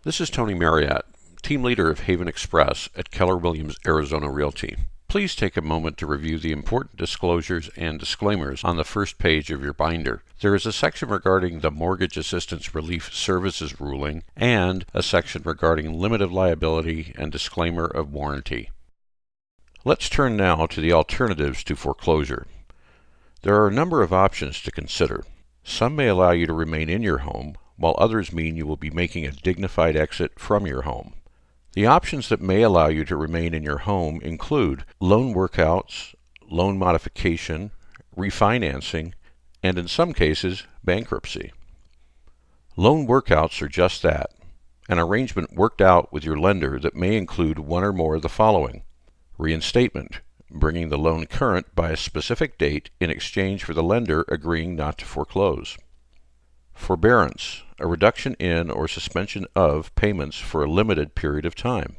This is Tony Marriott, team leader of Haven Express at Keller Williams Arizona Realty. Please take a moment to review the important disclosures and disclaimers on the first page of your binder. There is a section regarding the Mortgage Assistance Relief Services ruling and a section regarding limit of liability and disclaimer of warranty. Let's turn now to the alternatives to foreclosure. There are a number of options to consider. Some may allow you to remain in your home, while others mean you will be making a dignified exit from your home. The options that may allow you to remain in your home include loan workouts, loan modification, refinancing, and in some cases, bankruptcy. Loan workouts are just that, an arrangement worked out with your lender that may include one or more of the following: reinstatement, bringing the loan current by a specific date in exchange for the lender agreeing not to foreclose. Forbearance, a reduction in or suspension of payments for a limited period of time.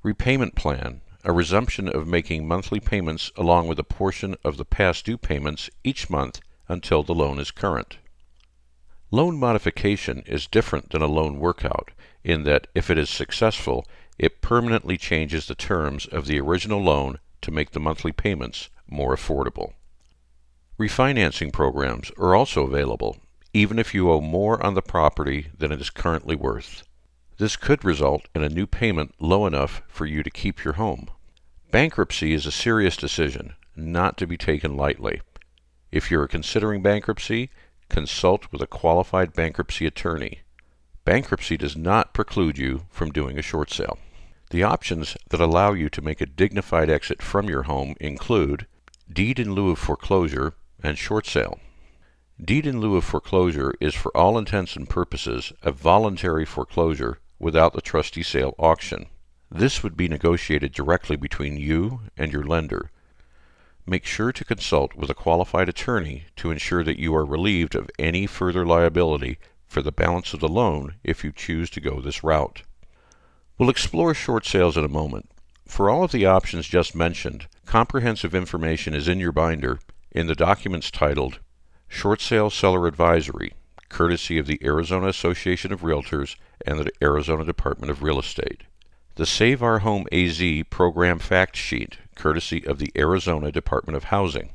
Repayment plan, a resumption of making monthly payments along with a portion of the past due payments each month until the loan is current. Loan modification is different than a loan workout in that if it is successful, it permanently changes the terms of the original loan to make the monthly payments more affordable. Refinancing programs are also available, even if you owe more on the property than it is currently worth. This could result in a new payment low enough for you to keep your home. Bankruptcy is a serious decision, not to be taken lightly. If you are considering bankruptcy, consult with a qualified bankruptcy attorney. Bankruptcy does not preclude you from doing a short sale. The options that allow you to make a dignified exit from your home include deed in lieu of foreclosure and short sale. Deed in lieu of foreclosure is for all intents and purposes a voluntary foreclosure without the trustee sale auction. This would be negotiated directly between you and your lender. Make sure to consult with a qualified attorney to ensure that you are relieved of any further liability for the balance of the loan if you choose to go this route. We'll explore short sales in a moment. For all of the options just mentioned, comprehensive information is in your binder in the documents titled Short Sale Seller Advisory, courtesy of the Arizona Association of Realtors and the Arizona Department of Real Estate. The Save Our Home AZ Program Fact Sheet, courtesy of the Arizona Department of Housing.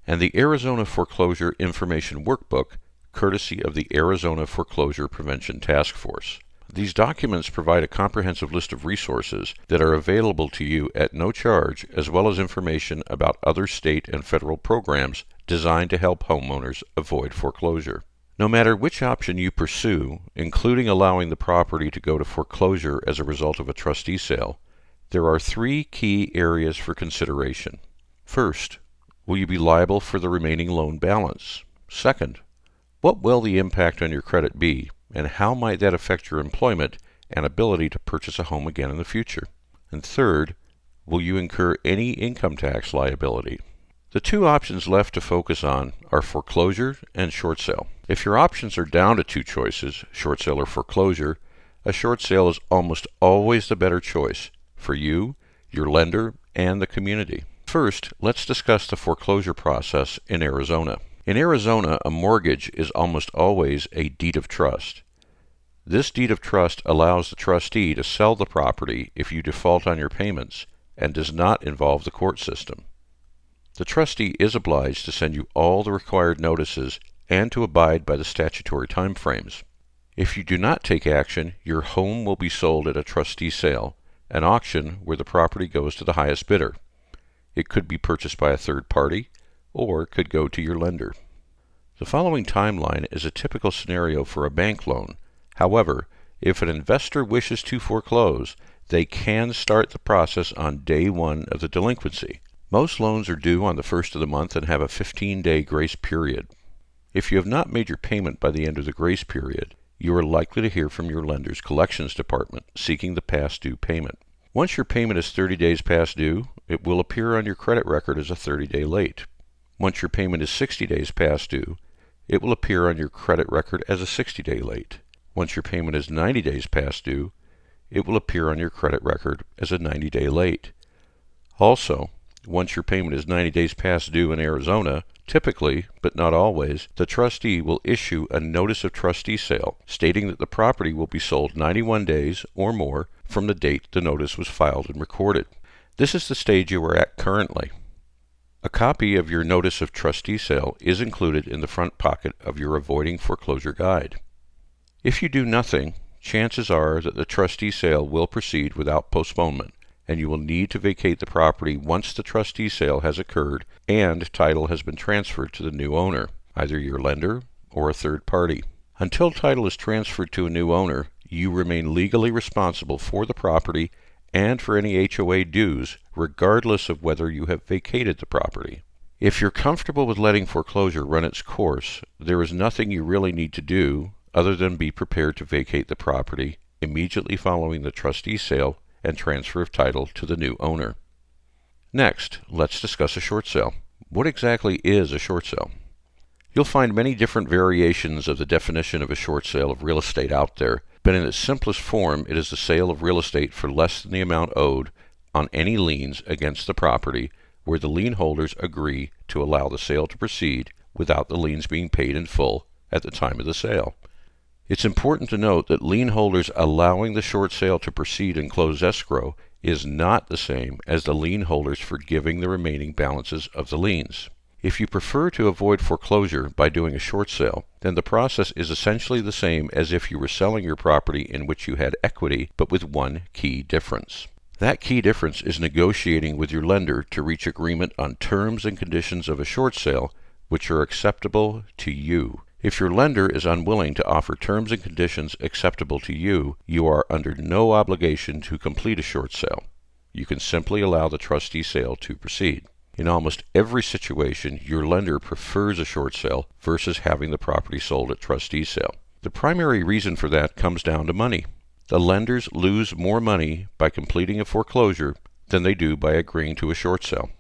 And the Arizona Foreclosure Information Workbook, courtesy of the Arizona Foreclosure Prevention Task Force. These documents provide a comprehensive list of resources that are available to you at no charge, as well as information about other state and federal programs designed to help homeowners avoid foreclosure. No matter which option you pursue, including allowing the property to go to foreclosure as a result of a trustee sale, there are three key areas for consideration. First, will you be liable for the remaining loan balance? Second, what will the impact on your credit be, and how might that affect your employment and ability to purchase a home again in the future? And third, will you incur any income tax liability? The two options left to focus on are foreclosure and short sale. If your options are down to two choices, short sale or foreclosure, a short sale is almost always the better choice for you, your lender, and the community. First, let's discuss the foreclosure process in Arizona. In Arizona, a mortgage is almost always a deed of trust. This deed of trust allows the trustee to sell the property if you default on your payments and does not involve the court system. The trustee is obliged to send you all the required notices and to abide by the statutory timeframes. If you do not take action, your home will be sold at a trustee sale, an auction where the property goes to the highest bidder. It could be purchased by a third party, or could go to your lender. The following timeline is a typical scenario for a bank loan. However, if an investor wishes to foreclose, they can start the process on day one of the delinquency. Most loans are due on the first of the month and have a 15-day grace period. If you have not made your payment by the end of the grace period, you are likely to hear from your lender's collections department seeking the past due payment. Once your payment is 30 days past due, it will appear on your credit record as a 30-day late. Once your payment is 60 days past due, it will appear on your credit record as a 60-day late. Once your payment is 90 days past due, it will appear on your credit record as a 90-day late. Also, Once your payment is 90 days past due in Arizona, typically, but not always, the trustee will issue a notice of trustee sale stating that the property will be sold 91 days or more from the date the notice was filed and recorded. This is the stage you are at currently. A copy of your notice of trustee sale is included in the front pocket of your Avoiding Foreclosure Guide. If you do nothing, chances are that the trustee sale will proceed without postponement, and you will need to vacate the property once the trustee sale has occurred and title has been transferred to the new owner, either your lender or a third party. Until title is transferred to a new owner, you remain legally responsible for the property and for any HOA dues, regardless of whether you have vacated the property. If you're comfortable with letting foreclosure run its course, there is nothing you really need to do other than be prepared to vacate the property immediately following the trustee sale and transfer of title to the new owner. Next, let's discuss a short sale. What exactly is a short sale? You'll find many different variations of the definition of a short sale of real estate out there, but in its simplest form, it is the sale of real estate for less than the amount owed on any liens against the property, where the lien holders agree to allow the sale to proceed without the liens being paid in full at the time of the sale. It's important to note that lien holders allowing the short sale to proceed and close escrow is not the same as the lien holders forgiving the remaining balances of the liens. If you prefer to avoid foreclosure by doing a short sale, then the process is essentially the same as if you were selling your property in which you had equity, but with one key difference. That key difference is negotiating with your lender to reach agreement on terms and conditions of a short sale which are acceptable to you. If your lender is unwilling to offer terms and conditions acceptable to you, you are under no obligation to complete a short sale. You can simply allow the trustee sale to proceed. In almost every situation, your lender prefers a short sale versus having the property sold at trustee sale. The primary reason for that comes down to money. The lenders lose more money by completing a foreclosure than they do by agreeing to a short sale.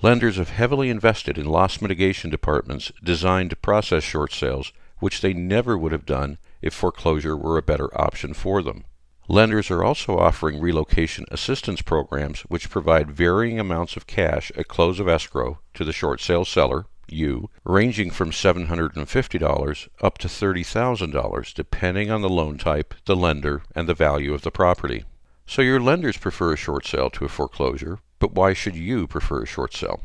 Lenders have heavily invested in loss mitigation departments designed to process short sales, which they never would have done if foreclosure were a better option for them. Lenders are also offering relocation assistance programs which provide varying amounts of cash at close of escrow to the short sale seller, you, ranging from $750 up to $30,000 depending on the loan type, the lender, and the value of the property. So your lenders prefer a short sale to a foreclosure, but why should you prefer a short sale?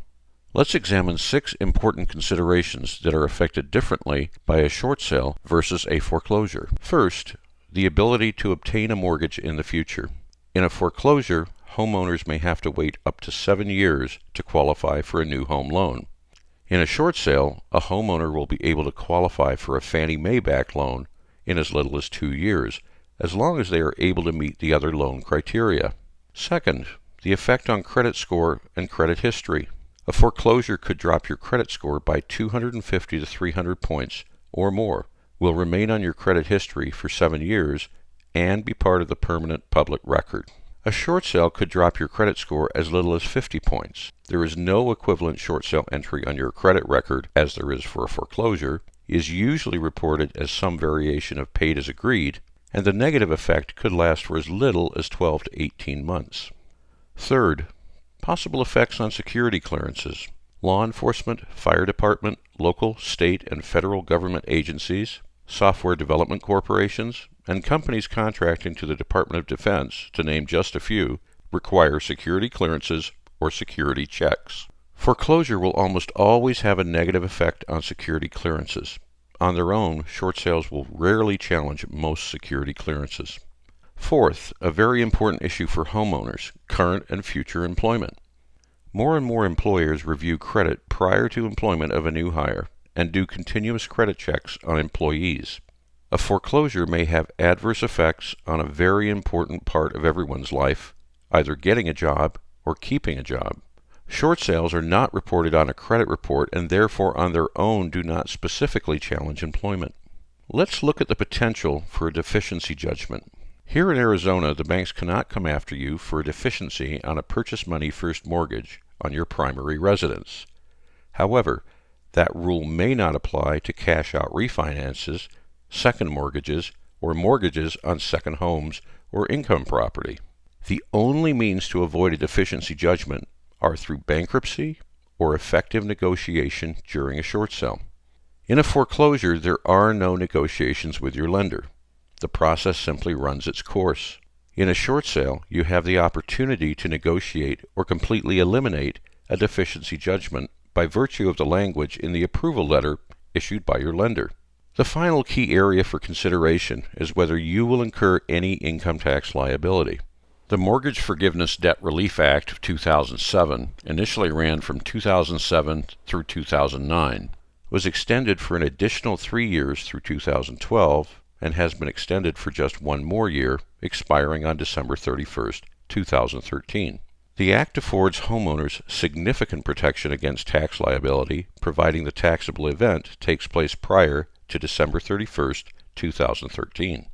Let's examine 6 important considerations that are affected differently by a short sale versus a foreclosure. First, the ability to obtain a mortgage in the future. In a foreclosure, homeowners may have to wait up to 7 years to qualify for a new home loan. In a short sale, a homeowner will be able to qualify for a Fannie Mae-backed loan in as little as 2 years, as long as they are able to meet the other loan criteria. Second, the effect on credit score and credit history. A foreclosure could drop your credit score by 250 to 300 points or more, will remain on your credit history for 7 years, and be part of the permanent public record. A short sale could drop your credit score as little as 50 points. There is no equivalent short sale entry on your credit record, as there is for a foreclosure, is usually reported as some variation of paid as agreed, and the negative effect could last for as little as 12 to 18 months. Third, possible effects on security clearances. Law enforcement, fire department, local, state, and federal government agencies, software development corporations, and companies contracting to the Department of Defense, to name just a few, require security clearances or security checks. Foreclosure will almost always have a negative effect on security clearances. On their own, short sales will rarely challenge most security clearances. Fourth, a very important issue for homeowners, current and future employment. More and more employers review credit prior to employment of a new hire and do continuous credit checks on employees. A foreclosure may have adverse effects on a very important part of everyone's life, either getting a job or keeping a job. Short sales are not reported on a credit report and therefore on their own do not specifically challenge employment. Let's look at the potential for a deficiency judgment. Here in Arizona, the banks cannot come after you for a deficiency on a purchase money first mortgage on your primary residence. However, that rule may not apply to cash out refinances, second mortgages, or mortgages on second homes or income property. The only means to avoid a deficiency judgment are through bankruptcy or effective negotiation during a short sale. In a foreclosure, there are no negotiations with your lender. The process simply runs its course. In a short sale, you have the opportunity to negotiate or completely eliminate a deficiency judgment by virtue of the language in the approval letter issued by your lender. The final key area for consideration is whether you will incur any income tax liability. The Mortgage Forgiveness Debt Relief Act of 2007 initially ran from 2007 through 2009, was extended for an additional 3 years through 2012, and has been extended for just one more year, expiring on December 31st, 2013. The Act affords homeowners significant protection against tax liability, providing the taxable event takes place prior to December 31st, 2013.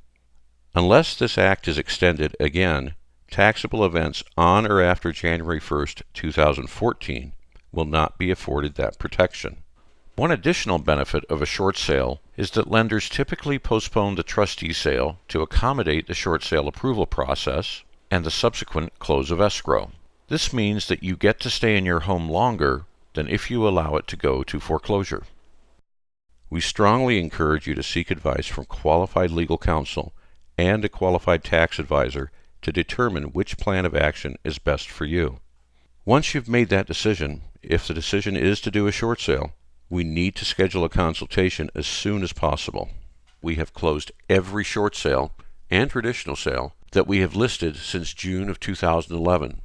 Unless this Act is extended again, taxable events on or after January 1st, 2014 will not be afforded that protection. One additional benefit of a short sale is that lenders typically postpone the trustee sale to accommodate the short sale approval process and the subsequent close of escrow. This means that you get to stay in your home longer than if you allow it to go to foreclosure. We strongly encourage you to seek advice from qualified legal counsel and a qualified tax advisor to determine which plan of action is best for you. Once you've made that decision, if the decision is to do a short sale, we need to schedule a consultation as soon as possible. We have closed every short sale and traditional sale that we have listed since June of 2011.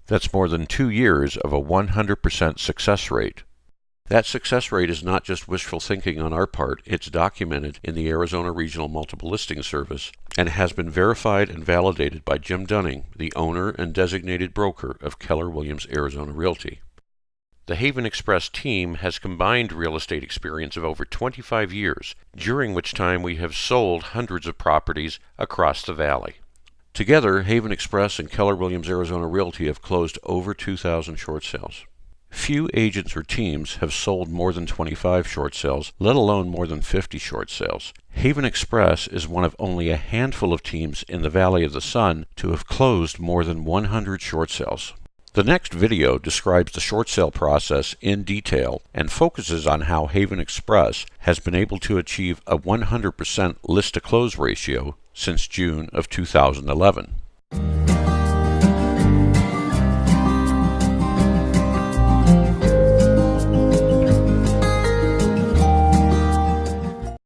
That's more than 2 years of a 100% success rate. That success rate is not just wishful thinking on our part, it's documented in the Arizona Regional Multiple Listing Service and has been verified and validated by Jim Dunning, the owner and designated broker of Keller Williams Arizona Realty. The Haven Express team has combined real estate experience of over 25 years, during which time we have sold hundreds of properties across the valley. Together, Haven Express and Keller Williams Arizona Realty have closed over 2,000 short sales. Few agents or teams have sold more than 25 short sales, let alone more than 50 short sales. Haven Express is one of only a handful of teams in the Valley of the Sun to have closed more than 100 short sales. The next video describes the short sale process in detail and focuses on how Haven Express has been able to achieve a 100% list-to-close ratio since June of 2011.